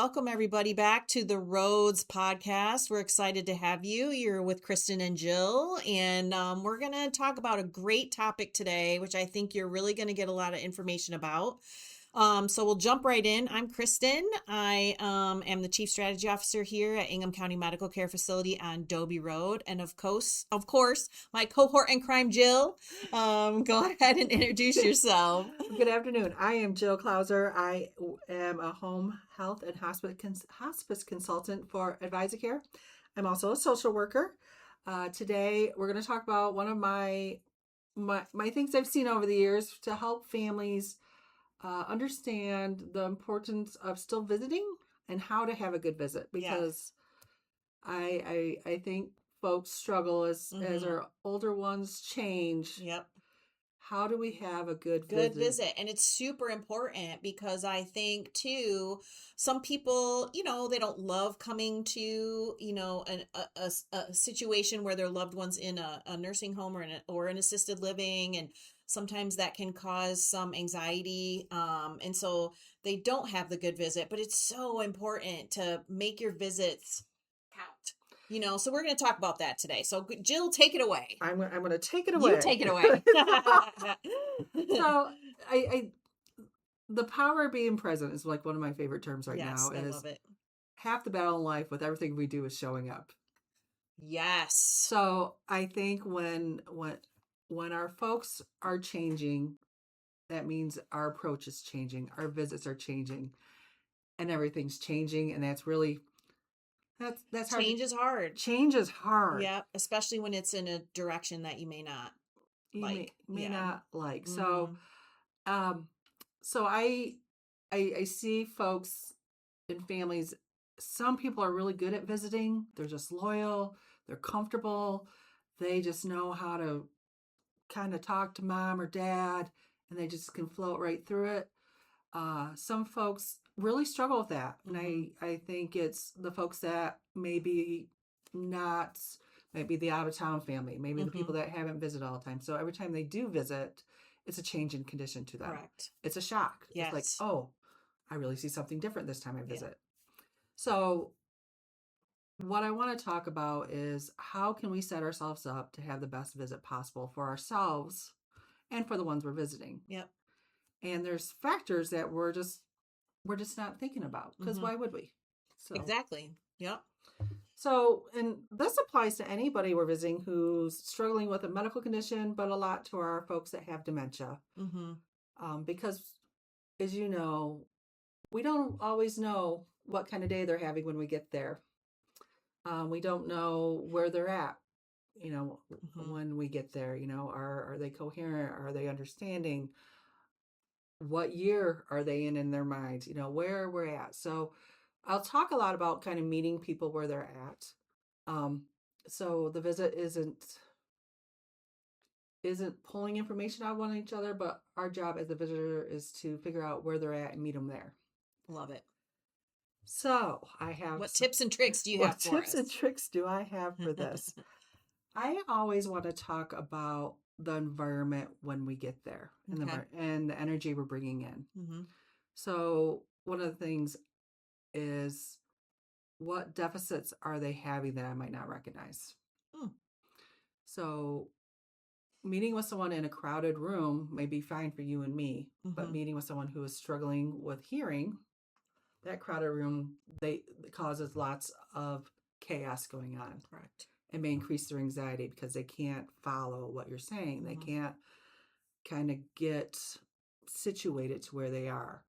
welcome everybody back to TheRoads Podcast. We're excited to have you. You're with Kristen and Jill, and we're going to talk about a great topic today, which I think you're really going to get a lot of information about. So we'll jump right in. I'm Kristen. I am the Chief Strategy Officer here at Ingham County Medical Care Facility on Dobie Road. And of course, my cohort in crime, Jill. Go ahead and introduce yourself. Good afternoon. I am Jill Clauser. I am a home health and hospice consultant for Advisor Care. I'm also a social worker. Today, we're going to talk about one of my things I've seen over the years to help families understand the importance of still visiting and how to have a good visit, because I think folks struggle as our older ones change. Yep. How do we have a good visit? And it's super important because I think too, some people, they don't love coming to, a situation where their loved one's in a nursing home or an assisted living. And sometimes that can cause some anxiety. And so they don't have the good visit, but it's so important to make your visits count. So we're going to talk about that today. So Jill, take it away. I'm going to take it away. You take it away. So the power of being present is like one of my favorite terms right now. I love it. Half the battle in life with everything we do is showing up. Yes. So I think when our folks are changing, that means our approach is changing, our visits are changing, and everything's changing. And that's really, that's hard. Change is hard. Change is hard. Yeah. Especially when it's in a direction that you may not like. Not like. Mm-hmm. So I see folks and families, some people are really good at visiting. They're just loyal. They're comfortable. They just know how to kind of talk to mom or dad, and they just can float right through it. Some folks really struggle with that. Mm-hmm. And I think it's the folks that maybe the out-of-town family, maybe the people that haven't visited all the time. So every time they do visit, it's a change in condition to them. Correct. It's a shock. Yes. It's like, oh, I really see something different this time I visit. Yeah. So what I want to talk about is how can we set ourselves up to have the best visit possible for ourselves and for the ones we're visiting. Yep. And there's factors that we're just not thinking about, because why would we? So exactly. Yep. So, and this applies to anybody we're visiting who's struggling with a medical condition, but a lot to our folks that have dementia. Mm-hmm. Because, as you know, we don't always know what kind of day they're having when we get there. We don't know where they're at, when we get there. Are they coherent? Are they understanding? What year are they in their minds? Where we're at. So I'll talk a lot about kind of meeting people where they're at. So the visit isn't pulling information out of one each other, but our job as a visitor is to figure out where they're at and meet them there. Love it. So I have what tips and tricks do you have for us? What tips and tricks do I have for this? I always want to talk about the environment when we get there, and the energy we're bringing in. Mm-hmm. So one of the things is, what deficits are they having that I might not recognize? So meeting with someone in a crowded room may be fine for you and me, but meeting with someone who is struggling with hearing, that crowded room, it causes lots of chaos going on. Correct. It may increase their anxiety because they can't follow what you're saying. They can't kind of get situated to where they are.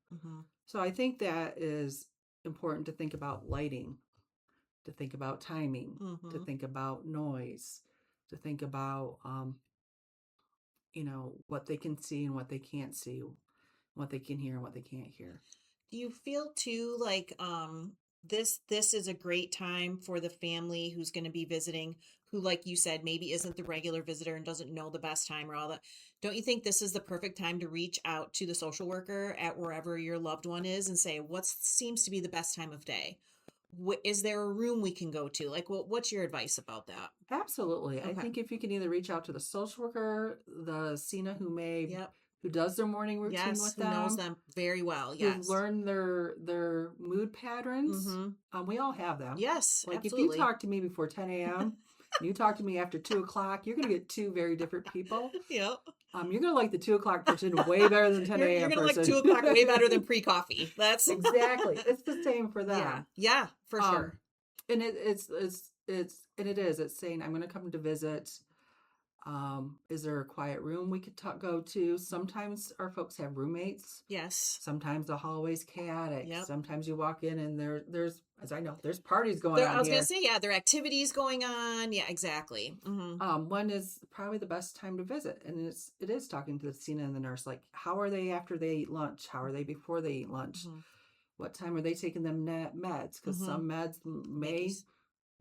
So I think that is important to think about lighting, to think about timing, to think about noise, to think about, what they can see and what they can't see, what they can hear and what they can't hear. Do you feel too like this is a great time for the family who's going to be visiting, who, like you said, maybe isn't the regular visitor and doesn't know the best time or all that? Don't you think this is the perfect time to reach out to the social worker at wherever your loved one is and say, what seems to be the best time of day? Is there a room we can go to? Like, what's your advice about that? Absolutely. Okay. I think if you can either reach out to the social worker, the CINA who may who does their morning routine Yes, with who knows them, them very well. who've Yes. learned their mood patterns. We all have them. Yes, Like if you absolutely. talk to me before 10 a.m. and you talk to me after 2 o'clock, you're going to get two very different people. Yep. You're going to like the 2 o'clock person way better than 10 You're a.m. gonna person. like 2 o'clock way better than pre-coffee. That's Exactly. It's the same for them. Yeah, for sure. And it's saying, I'm going to come to visit. Is there a quiet room we could go to? Sometimes our folks have roommates. Yes. Sometimes the hallway's chaotic. Yep. Sometimes you walk in and there's, as I know, there's parties going on. I was here. gonna say, yeah, there are activities going on. Yeah, exactly. When is probably the best time to visit, and it is talking to the CNA and the nurse, like how are they after they eat lunch? How are they before they eat lunch? What time are they taking them meds? Because some meds may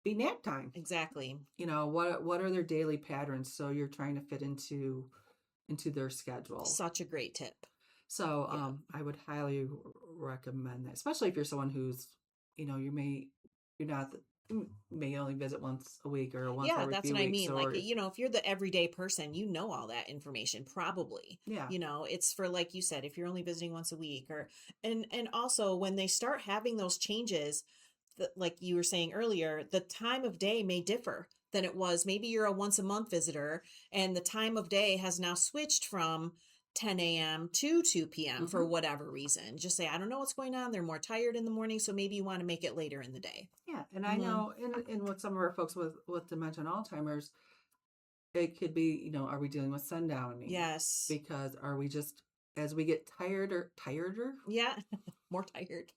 be nap time. Exactly. What are their daily patterns? So you're trying to fit into their schedule. Such a great tip. So I would highly recommend that, especially if you're someone who's, you may only visit once a week or once every few weeks. Yeah, that's what I mean. Like, if you're the everyday person, you know all that information probably. Yeah. It's for, like you said, if you're only visiting once a week and also when they start having those changes, like you were saying earlier, the time of day may differ than it was. Maybe you're a once a month visitor and the time of day has now switched from 10 a.m. to 2 p.m. for whatever reason. Just say, I don't know what's going on. They're more tired in the morning, so maybe you want to make it later in the day. Yeah, and I know in with some of our folks with dementia and Alzheimer's, it could be, are we dealing with sundowning? Yes. Because are we just, as we get tireder? Yeah, more tired.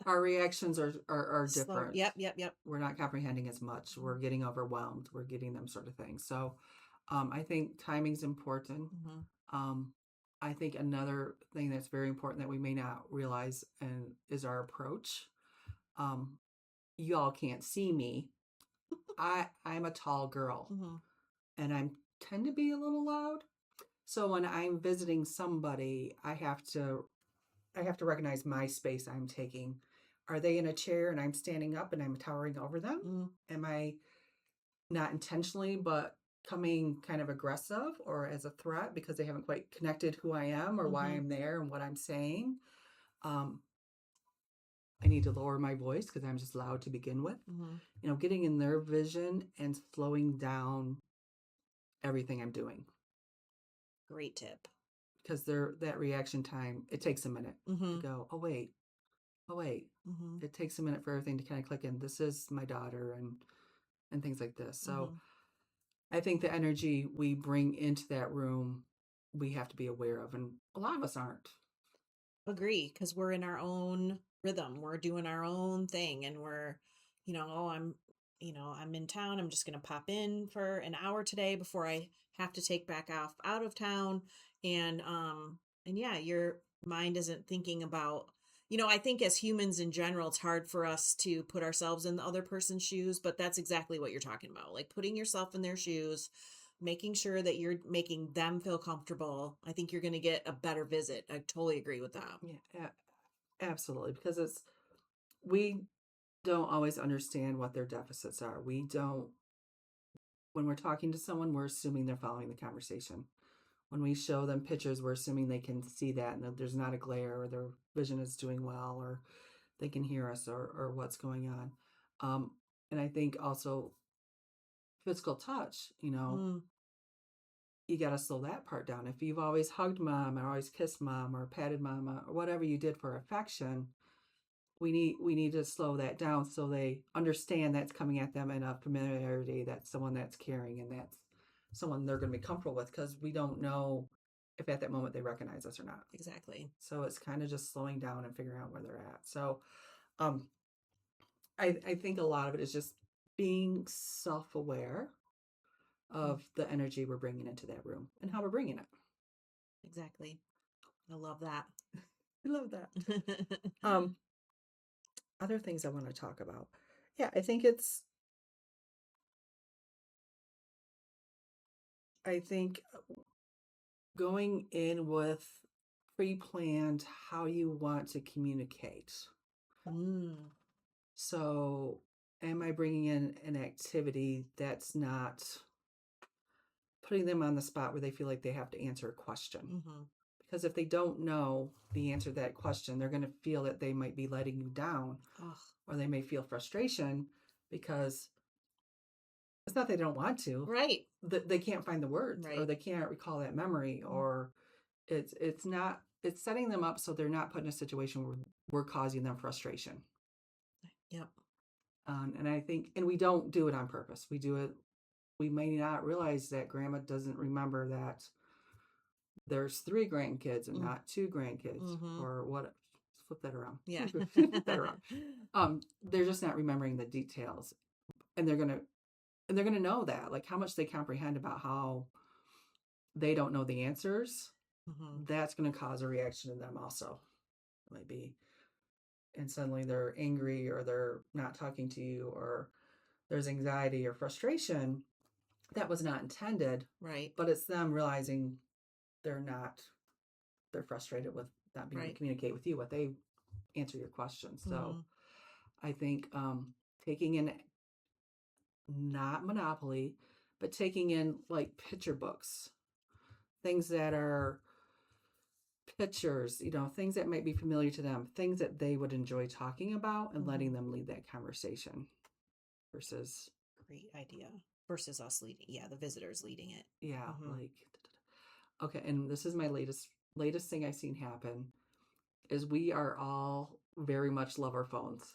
Our reactions are different. Yep. We're not comprehending as much. We're getting overwhelmed. We're getting them sort of things. So I think timing's important. I think another thing that's very important that we may not realize is our approach. Y'all can't see me. I'm a tall girl and I tend to be a little loud. So when I'm visiting somebody, I have to recognize my space I'm taking. Are they in a chair and I'm standing up and I'm towering over them? Am I not intentionally, but coming kind of aggressive or as a threat because they haven't quite connected who I am or why I'm there and what I'm saying? I need to lower my voice because I'm just loud to begin with. Getting in their vision and slowing down everything I'm doing. Great tip. Because that reaction time, it takes a minute to go, oh wait. It takes a minute for everything to kind of click in. This is my daughter and things like this. So I think the energy we bring into that room, we have to be aware of. And a lot of us aren't. Agree, because we're in our own rhythm. We're doing our own thing and we're, I'm in town. I'm just going to pop in for an hour today before I have to take back off out of town. And yeah, your mind isn't thinking about, I think as humans in general, it's hard for us to put ourselves in the other person's shoes, but that's exactly what you're talking about. Like putting yourself in their shoes, making sure that you're making them feel comfortable. I think you're going to get a better visit. I totally agree with that. Yeah, absolutely. Because we don't always understand what their deficits are. When we're talking to someone, we're assuming they're following the conversation. When we show them pictures, we're assuming they can see that and that there's not a glare or their vision is doing well or they can hear us or what's going on. And I think also physical touch, you got to slow that part down. If you've always hugged mom or always kissed mom or patted mama or whatever you did for affection, we need to slow that down so they understand that's coming at them in a familiarity, that's someone that's caring and that's someone they're going to be comfortable with, because we don't know if at that moment they recognize us or not. Exactly. So it's kind of just slowing down and figuring out where they're at. So I think a lot of it is just being self-aware of the energy we're bringing into that room and how we're bringing it. Exactly. I love that. I love that. Other things I want to talk about. Yeah, I think going in with pre-planned how you want to communicate. So am I bringing in an activity that's not putting them on the spot where they feel like they have to answer a question? Because if they don't know the answer to that question, they're going to feel that they might be letting you down, or they may feel frustration because it's not they don't want to. Right. They can't find the words, Right. or they can't recall that memory, or it's setting them up so they're not put in a situation where we're causing them frustration. Yep. And I think, and we don't do it on purpose. We do it. We may not realize that grandma doesn't remember that there's 3 grandkids and not 2 grandkids, or what. Flip that around. Yeah. Flip that around. They're just not remembering the details, and they're gonna know that, like, how much they comprehend about how they don't know the answers. That's gonna cause a reaction in them also. It might be, and suddenly they're angry, or they're not talking to you, or there's anxiety or frustration that was not intended. Right. But it's them realizing they're frustrated with not being able to communicate with you, what they answer your questions. So I think taking in, not Monopoly, but taking in like picture books, things that are pictures, things that might be familiar to them, things that they would enjoy talking about, and letting them lead that conversation versus. Great idea. Versus us leading. Yeah, the visitors leading it. Yeah, like, okay, and this is my latest thing I've seen happen is we are all very much love our phones.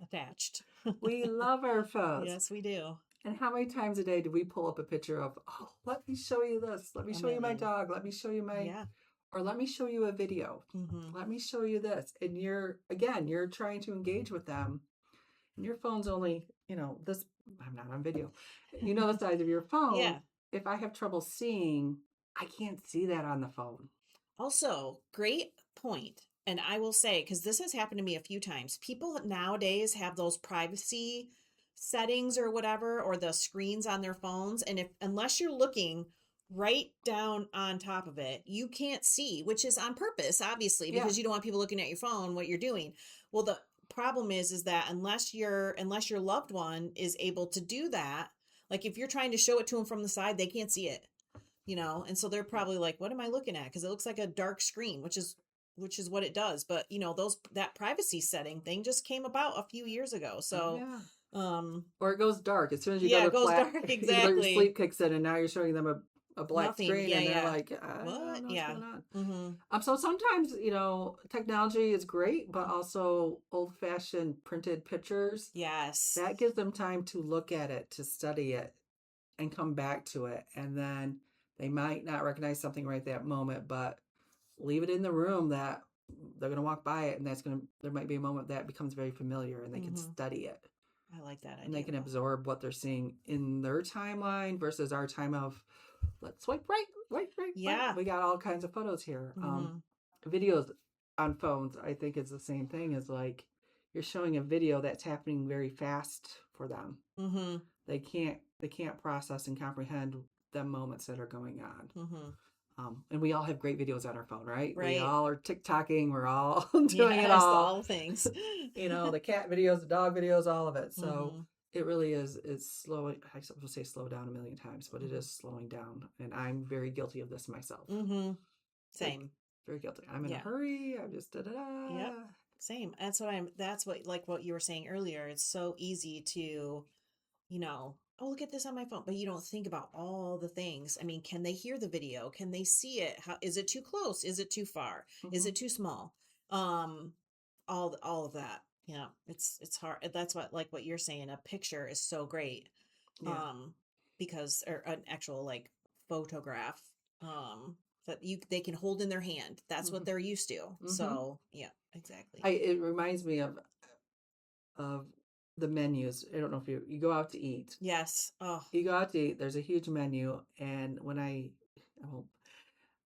Attached. We love our phones. Yes, we do. And how many times a day do we pull up a picture of, let me show you this. Let me show you my dog. Let me show you or let me show you a video. Let me show you this. And you're trying to engage with them. And your phone's only, this, I'm not on video. The size of your phone. Yeah. If I have trouble seeing, I can't see that on the phone. Also, great point. And I will say, because this has happened to me a few times, people nowadays have those privacy settings or whatever, or the screens on their phones. And unless you're looking right down on top of it, you can't see, which is on purpose, obviously, because you don't want people looking at your phone, what you're doing. Well, the problem is that unless your loved one is able to do that, like if you're trying to show it to them from the side, they can't see it, and so they're probably like, what am I looking at? Because it looks like a dark screen, which is what it does. But that privacy setting thing just came about a few years ago. So or it goes dark as soon as you go to it goes dark, exactly. Sleep kicks in, and now you're showing them a black screen, and they're like, what? I don't know what's going on. So sometimes, technology is great, but also old-fashioned printed pictures. Yes. That gives them time to look at it, to study it, and come back to it. And then they might not recognize something right that moment, but leave it in the room that they're going to walk by it, and there might be a moment that becomes very familiar, and they can study it. I like that idea. And they can absorb what they're seeing in their timeline versus our time of, let's swipe right. Yeah. We got all kinds of photos here. Videos on phones, I think, is the same thing as like you're showing a video that's happening very fast for them. They can't process and comprehend the moments that are going on. And we all have great videos on our phone, right? We all are TikToking. We're all doing it all. All things. The cat videos, the dog videos, all of it. So it really is slowing. I will say slow down a million times, but it is slowing down. And I'm very guilty of this myself. Same. Very guilty. I'm in a hurry. I'm just da-da-da. Yep. Same. That's what you were saying earlier. It's so easy to, look at this on my phone, but you don't think about all the things. I mean, can they hear the video? Can they see it? How is it too close? Is it too far? Is it too small? All of that. Yeah, it's hard. That's what you're saying. A picture is so great, because or an actual like photograph, that they can hold in their hand. That's what they're used to. So yeah, exactly. It reminds me of the menus. I don't know if you go out to eat. Yes. Oh. You go out to eat, there's a huge menu. And when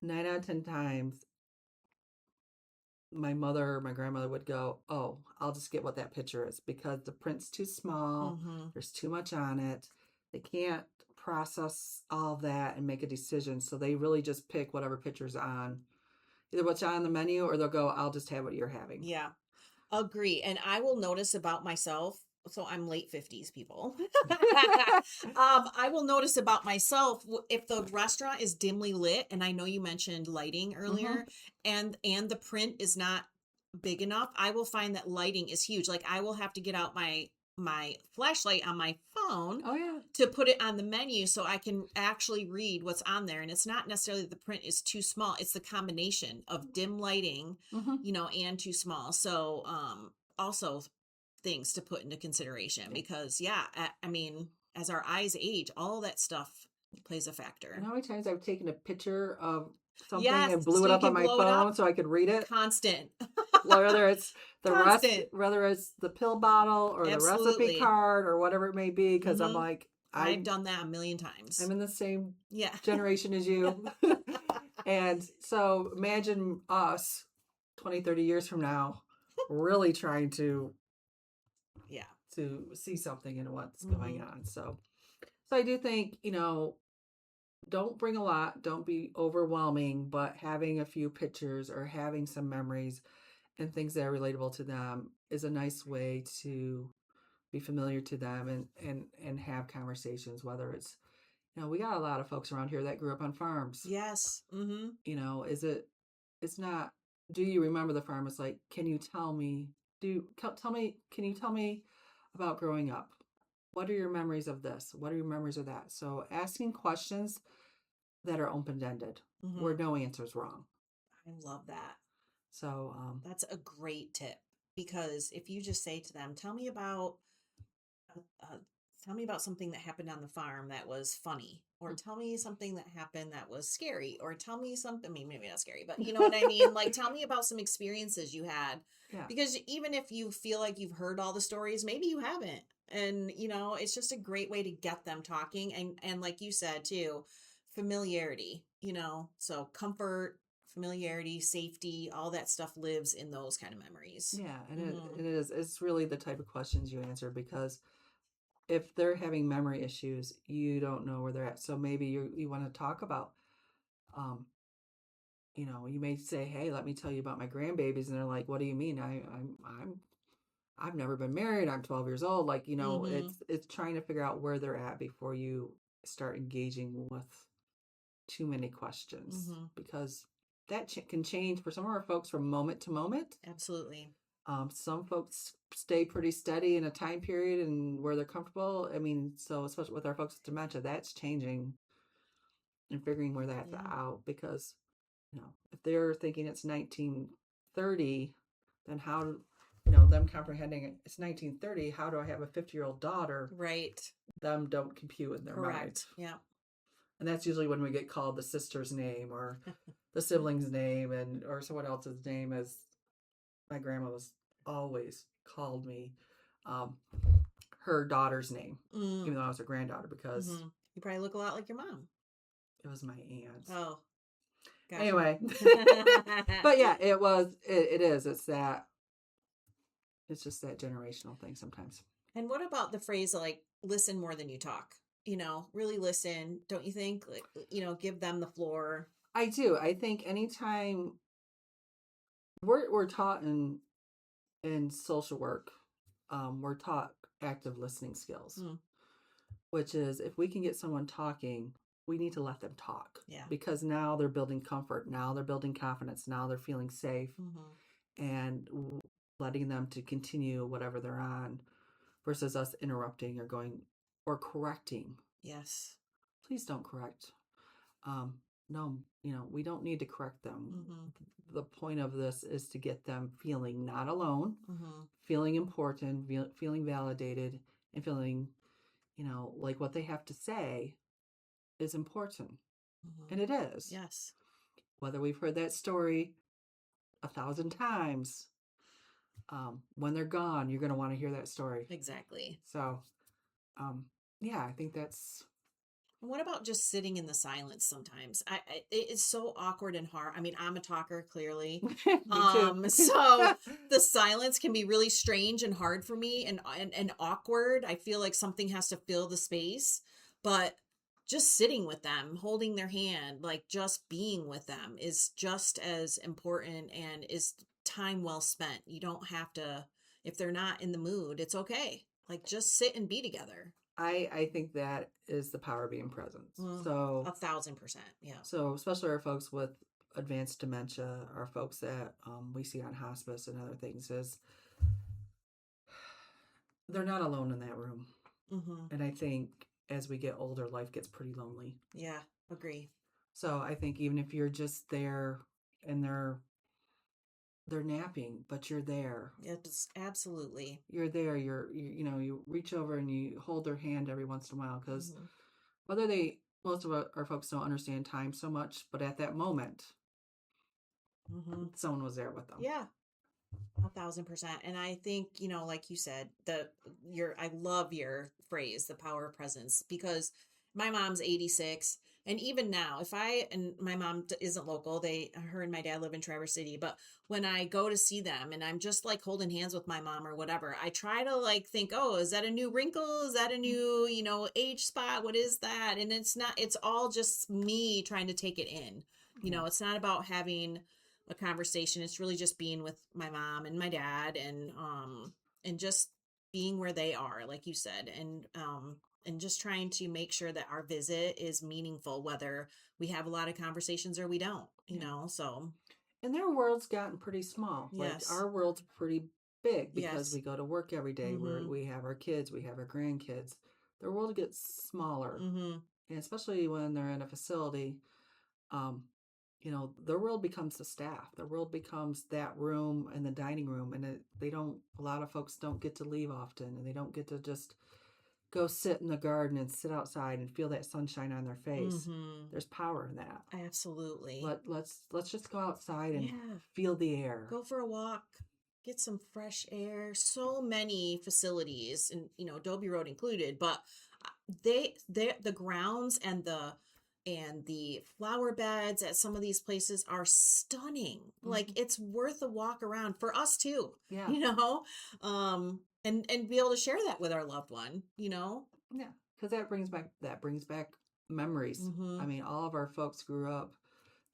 9 out of 10 times, my mother or my grandmother would go, oh, I'll just get what that picture is because the print's too small. There's too much on it. They can't process all that and make a decision. So they really just pick whatever picture's on, either what's on the menu, or they'll go, I'll just have what you're having. Yeah. Agree. And I will notice about myself, so I'm late 50s people. I will notice about myself if the restaurant is dimly lit, and I know you mentioned lighting earlier, and the print is not big enough, I will find that lighting is huge. Like I will have to get out my flashlight on my phone to put it on the menu so I can actually read what's on there. And it's not necessarily the print is too small. It's the combination of dim lighting, and too small. So, also things to put into consideration because I mean, as our eyes age, all that stuff plays a factor. You know how many times I've taken a picture of something Yes, and blew so it you up on can my blow it phone up? so I could read it? Constant. Whether it's Constant. whether it's the pill bottle or the recipe card or whatever it may be, because I'm like, I've done that a million times. I'm in the same generation as you. And so imagine us 20, 30 years from now really trying to see something in what's going on. So I do think, don't bring a lot, don't be overwhelming, but having a few pictures or having some memories and things that are relatable to them is a nice way to be familiar to them and have conversations, whether it's, we got a lot of folks around here that grew up on farms. Yes. It's not, do you remember the farm? It's like, can you tell me about growing up? What are your memories of this? What are your memories of that? So asking questions that are open-ended where no answer is wrong. I love that. So that's a great tip, because if you just say to them, tell me about something that happened on the farm that was funny, or tell me something that happened that was scary, or tell me something, I mean, maybe not scary, but you know what I mean? Like, tell me about some experiences you had. Yeah. Because even if you feel like you've heard all the stories, maybe you haven't. And, it's just a great way to get them talking. And like you said, too, familiarity, so comfort, familiarity, safety, all that stuff lives in those kind of memories. Yeah. And it's really the type of questions you answer, because if they're having memory issues, you don't know where they're at. So maybe you want to talk about, you may say, hey, let me tell you about my grandbabies. And they're like, what do you mean? I've never been married. I'm 12 years old. Like, it's trying to figure out where they're at before you start engaging with too many questions, because that can change for some of our folks from moment to moment. Absolutely. Some folks stay pretty steady in a time period and where they're comfortable. I mean, so especially with our folks with dementia, that's changing and figuring where that's out, because, if they're thinking it's 1930, then how, them comprehending it's 1930, how do I have a 50-year-old daughter? Right. Them don't compute in their mind. Yeah. And that's usually when we get called the sister's name or the sibling's name or someone else's name, as my grandma was always called me her daughter's name, even though I was her granddaughter, because you probably look a lot like your mom. It was my aunt. Oh, gotcha. Anyway, but yeah, it is. It's just that generational thing sometimes. And what about the phrase like listen more than you talk? Really listen. Don't you think? Like, give them the floor. I do. I think anytime we're taught in social work, we're taught active listening skills, which is if we can get someone talking, we need to let them talk. Yeah. Because now they're building comfort. Now they're building confidence. Now they're feeling safe, and letting them to continue whatever they're on, versus us interrupting or going or correcting. Yes. Please don't correct. No, we don't need to correct them. The point of this is to get them feeling not alone, feeling important, feeling validated, and feeling, like what they have to say is important. And it is. Yes. Whether we've heard that story 1,000 times, when they're gone, you're going to want to hear that story. Exactly. So, I think that's... What about just sitting in the silence sometimes? It's so awkward and hard. I mean, I'm a talker, clearly. Me too. So the silence can be really strange and hard for me and awkward. I feel like something has to fill the space, but just sitting with them, holding their hand, like just being with them is just as important and is time well spent. You don't have to, if they're not in the mood, it's okay. Like just sit and be together. I think that is the power of being present. So 1,000%. Yeah. So especially our folks with advanced dementia, our folks that we see on hospice and other things, is they're not alone in that room. And I think as we get older, life gets pretty lonely. Yeah, agree. So I think even if you're just there and they're napping, but you're there. It's absolutely. You're there. You reach over and you hold their hand every once in a while, because most of our folks don't understand time so much, but at that moment, someone was there with them. Yeah. 1,000%. And I think, like you said, I love your phrase, the power of presence, because my mom's 86. And even now, and my mom isn't local, her and my dad live in Traverse City, but when I go to see them and I'm just like holding hands with my mom or whatever, I try to like think, oh, is that a new wrinkle? Is that a new, age spot? What is that? And it's not, it's all just me trying to take it in. It's not about having a conversation. It's really just being with my mom and my dad and just being where they are, like you said, and just trying to make sure that our visit is meaningful, whether we have a lot of conversations or we don't, so. And their world's gotten pretty small. Yes. Like our world's pretty big because we go to work every day, where we have our kids, we have our grandkids. Their world gets smaller. And especially when they're in a facility, their world becomes the staff. Their world becomes that room and the dining room. And a lot of folks don't get to leave often, and they don't get to just go sit in the garden and sit outside and feel that sunshine on their face. There's power in that. Absolutely. Let's just go outside and feel the air. Go for a walk. Get some fresh air. So many facilities, and Adobe Road included, but the grounds and the flower beds at some of these places are stunning. Like it's worth a walk around for us too. Yeah. And be able to share that with our loved one, Yeah. Because that brings back memories. I mean, all of our folks grew up,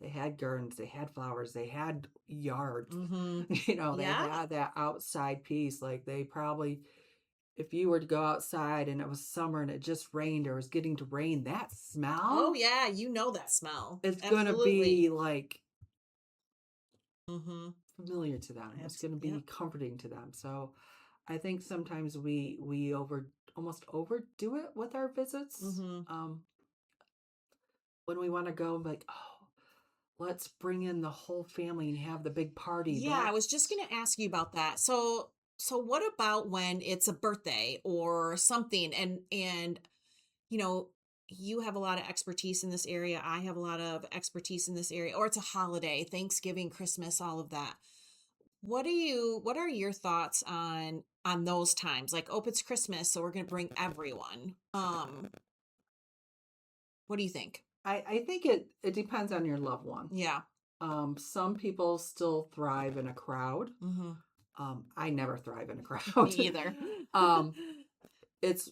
they had gardens, they had flowers, they had yards. They had that outside piece. Like they probably, if you were to go outside and it was summer and it just rained or was getting to rain, that smell. Oh yeah, that smell. It's going to be like familiar to them. It's going to be comforting to them. So I think sometimes we almost overdo it with our visits. When we want to go, like, oh, let's bring in the whole family and have the big party. Yeah, I was just going to ask you about that. So what about when it's a birthday or something and you have a lot of expertise in this area. I have a lot of expertise in this area, or it's a holiday, Thanksgiving, Christmas, all of that. What are your thoughts on those times? Like, oh, it's Christmas, so we're going to bring everyone. What do you think? I think it depends on your loved one. Yeah. Some people still thrive in a crowd. I never thrive in a crowd. Me either. It's,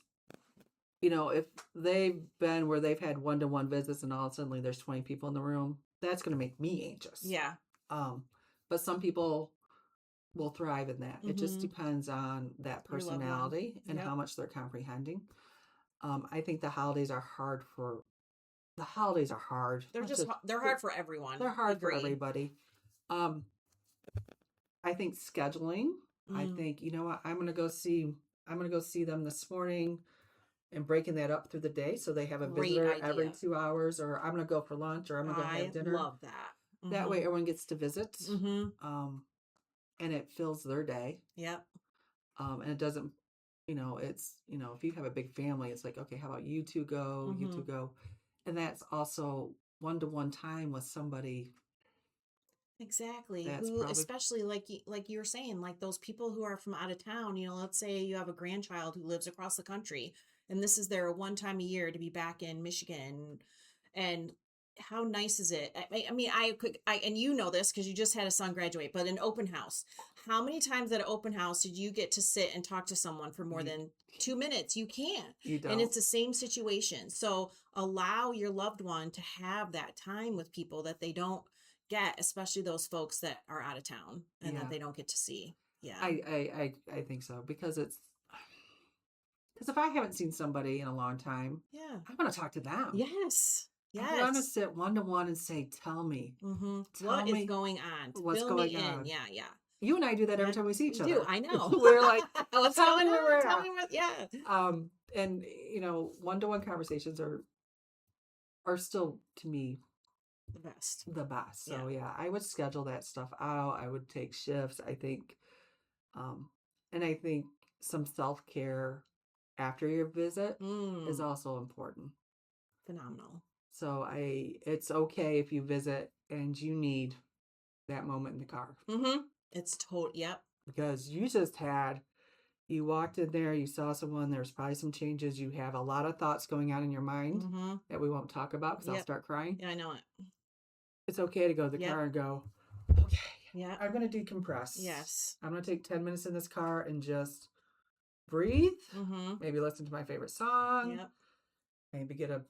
if they've been where they've had one-to-one visits and all of a sudden there's 20 people in the room, that's going to make me anxious. Yeah. But some people will thrive in that. It just depends on that personality and how much they're comprehending. I think the holidays are hard. They're hard. They're hard for everyone. They're hard for everybody. I think scheduling. I think, what, I'm going to go see them this morning and breaking that up through the day so they have a visitor every 2 hours, or I'm going to go for lunch, or I'm going to go have dinner. I love that. That way everyone gets to visit. And it fills their day. Yep. And it doesn't, it's, if you have a big family, it's like, okay, how about you two go, you two go. And that's also one-to-one time with somebody. Exactly. Especially like you were saying, like those people who are from out of town, let's say you have a grandchild who lives across the country and this is their one time a year to be back in Michigan. And how nice is it? I mean, and you know this because you just had a son graduate, but an open house. How many times at an open house did you get to sit and talk to someone for more than 2 minutes? You can't. You don't. And it's the same situation. So allow your loved one to have that time with people that they don't get, especially those folks that are out of town and that they don't get to see. Yeah. I think so, because Because if I haven't seen somebody in a long time, Yeah. I want to talk to them. Yes. I want to sit one-to-one and say, tell me. What is going on? What's Fill going me in. on. Yeah. You and I do that every time we see each other. We do. I know. We're like, what's tell going me on? where we're Tell at. me what, yeah. And, one-to-one conversations are still, to me, the best. So yeah, I would schedule that stuff out. I would take shifts. I think, and I think some self-care after your visit is also important. Phenomenal. So it's okay if you visit and you need that moment in the car. It's yep. Because you walked in there, you saw someone, there's probably some changes. You have a lot of thoughts going on in your mind that we won't talk about because I'll start crying. Yeah, I know it. It's okay to go to the car and go, okay, I'm going to decompress. Yes. I'm going to take 10 minutes in this car and just breathe. Maybe listen to my favorite song. Yep. Maybe get a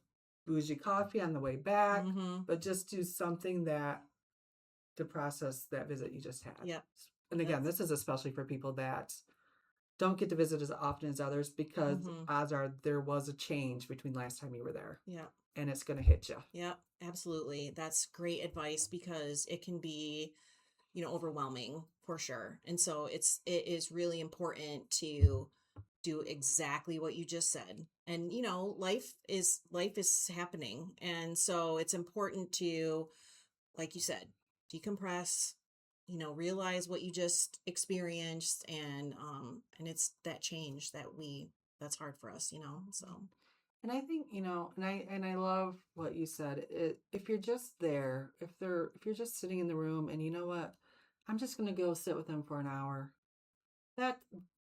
bougie coffee on the way back. But just do something to process that visit you just had. Yep. And again, this is especially for people that don't get to visit as often as others because odds are there was a change between last time you were there. Yeah. And it's going to hit you. Yeah, absolutely. That's great advice because it can be, overwhelming for sure. And so it is really important to do exactly what you just said. And, life is happening. And so it's important to, like you said, decompress, realize what you just experienced and it's that change that's hard for us, so. And I think, and I love what you said. If you're just there, if you're just sitting in the room and you know what, I'm just going to go sit with them for an hour.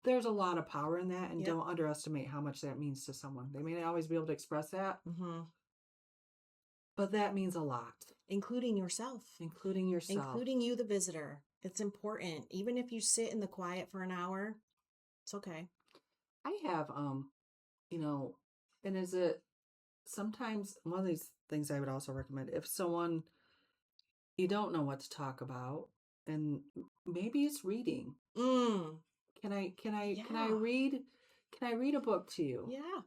There's a lot of power in that, and don't underestimate how much that means to someone. They may not always be able to express that, but that means a lot. Including yourself. Including you, the visitor. It's important. Even if you sit in the quiet for an hour, it's okay. I have, and is it sometimes one of these things I would also recommend if someone you don't know what to talk about, and maybe it's reading. Can I read a book to you? Yeah.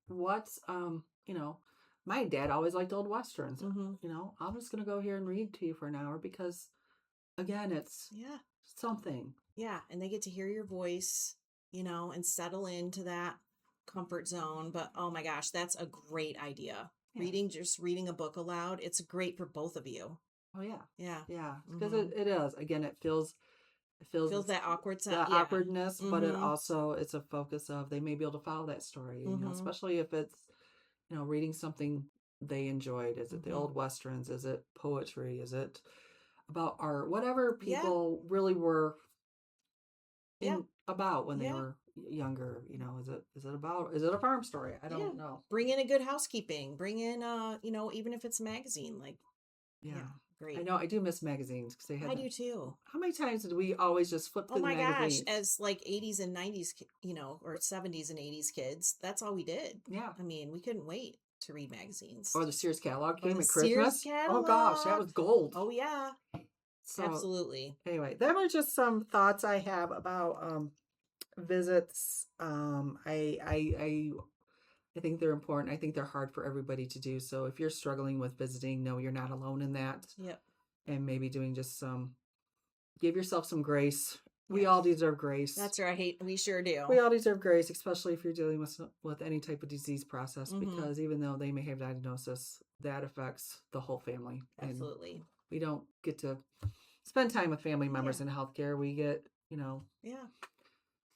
What's my dad always liked old Westerns. I'm just gonna go here and read to you for an hour because again it's something. Yeah, and they get to hear your voice, and settle into that comfort zone. But oh my gosh, that's a great idea. Just reading a book aloud, it's great for both of you. Oh yeah. Yeah. Because it is. Again, it feels that awkward awkwardness, but it also it's a focus of they may be able to follow that story, especially if it's reading something they enjoyed. Is it the old Westerns? Is it poetry? Is it about art? Whatever people really were about when they were younger, is it a farm story? I don't know. Bring in a good housekeeping. Bring in even if it's a magazine, great. I know I do miss magazines because they had. I do too. How many times did we always just flip through the magazines? Gosh, as 80s and 90s, or 70s and 80s kids, that's all we did. Yeah. I mean, we couldn't wait to read magazines. Or the Sears catalog came at Sears Christmas. catalog. Oh gosh, that was gold. Oh yeah. So, absolutely. Anyway, that were just some thoughts I have about visits. I think they're important. I think they're hard for everybody to do. So if you're struggling with visiting, no, you're not alone in that. Yep. And maybe doing just give yourself some grace. We all deserve grace. That's right. We sure do. We all deserve grace, especially if you're dealing with any type of disease process, because even though they may have diagnosis, that affects the whole family. Absolutely. And we don't get to spend time with family members in healthcare. We get, Yeah.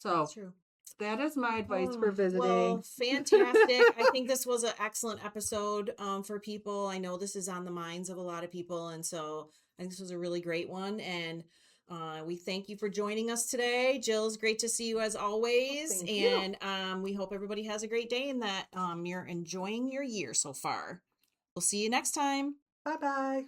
So that's true. That is my advice for visiting. Well, fantastic. I think this was an excellent episode for people. I know this is on the minds of a lot of people. And so I think this was a really great one. And we thank you for joining us today. Jill, it's great to see you as always. Thank you. We hope everybody has a great day and that you're enjoying your year so far. We'll see you next time. Bye-bye.